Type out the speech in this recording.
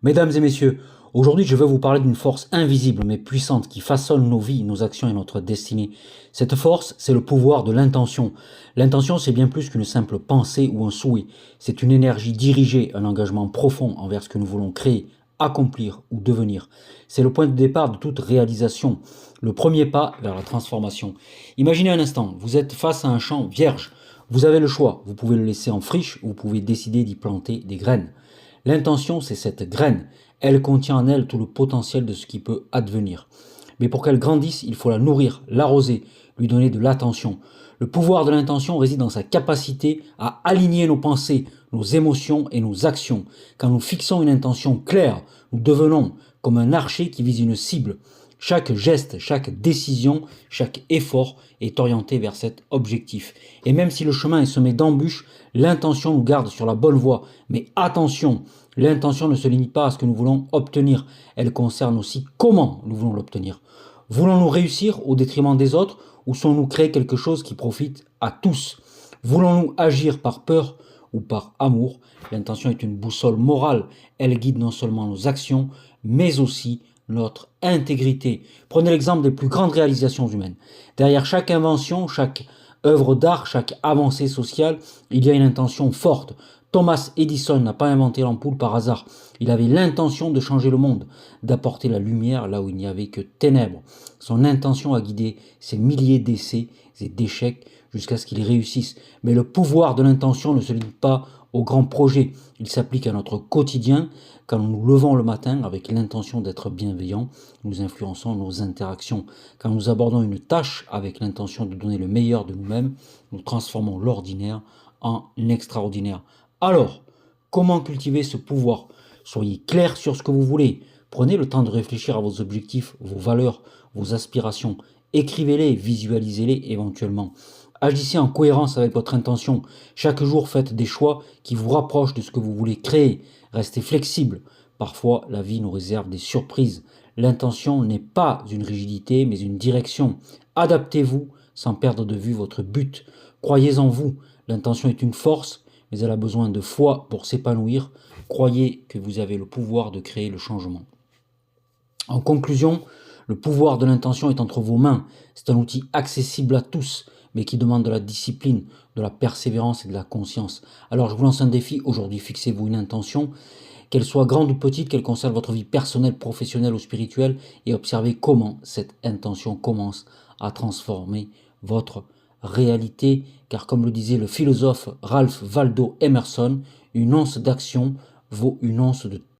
Mesdames et messieurs, aujourd'hui je vais vous parler d'une force invisible mais puissante qui façonne nos vies, nos actions et notre destinée. Cette force, c'est le pouvoir de l'intention. L'intention, c'est bien plus qu'une simple pensée ou un souhait. C'est une énergie dirigée, un engagement profond envers ce que nous voulons créer, accomplir ou devenir. C'est le point de départ de toute réalisation, le premier pas vers la transformation. Imaginez un instant, vous êtes face à un champ vierge. Vous avez le choix, vous pouvez le laisser en friche ou vous pouvez décider d'y planter des graines. L'intention, c'est cette graine. Elle contient en elle tout le potentiel de ce qui peut advenir. Mais pour qu'elle grandisse, il faut la nourrir, l'arroser, lui donner de l'attention. Le pouvoir de l'intention réside dans sa capacité à aligner nos pensées, nos émotions et nos actions. Quand nous fixons une intention claire, nous devenons comme un archer qui vise une cible. Chaque geste, chaque décision, chaque effort est orienté vers cet objectif. Et même si le chemin est semé d'embûches, l'intention nous garde sur la bonne voie. Mais attention, l'intention ne se limite pas à ce que nous voulons obtenir. Elle concerne aussi comment nous voulons l'obtenir. Voulons-nous réussir au détriment des autres ou sommes-nous créer quelque chose qui profite à tous? Voulons-nous agir par peur ou par amour? L'intention est une boussole morale. Elle guide non seulement nos actions, mais aussi notre intégrité. Prenez l'exemple des plus grandes réalisations humaines. Derrière chaque invention, chaque œuvre d'art, chaque avancée sociale, il y a une intention forte. Thomas Edison n'a pas inventé l'ampoule par hasard. Il avait l'intention de changer le monde, d'apporter la lumière là où il n'y avait que ténèbres. Son intention a guidé ses milliers d'essais et d'échecs jusqu'à ce qu'il réussisse. Mais le pouvoir de l'intention ne se limite pas aux grands projets. Il s'applique à notre quotidien. Quand nous nous levons le matin avec l'intention d'être bienveillants, nous influençons nos interactions. Quand nous abordons une tâche avec l'intention de donner le meilleur de nous-mêmes, nous transformons l'ordinaire en extraordinaire. Alors, comment cultiver ce pouvoir? Soyez clair sur ce que vous voulez. Prenez le temps de réfléchir à vos objectifs, vos valeurs, vos aspirations. Écrivez-les, visualisez-les éventuellement. Agissez en cohérence avec votre intention. Chaque jour, faites des choix qui vous rapprochent de ce que vous voulez créer. Restez flexible. Parfois, la vie nous réserve des surprises. L'intention n'est pas une rigidité, mais une direction. Adaptez-vous sans perdre de vue votre but. Croyez en vous. L'intention est une force, mais elle a besoin de foi pour s'épanouir. Croyez que vous avez le pouvoir de créer le changement. En conclusion, le pouvoir de l'intention est entre vos mains. C'est un outil accessible à tous, mais qui demande de la discipline, de la persévérance et de la conscience. Alors je vous lance un défi aujourd'hui, fixez-vous une intention, qu'elle soit grande ou petite, qu'elle concerne votre vie personnelle, professionnelle ou spirituelle, et observez comment cette intention commence à transformer votre réalité, car comme le disait le philosophe Ralph Waldo Emerson, une once d'action vaut une once de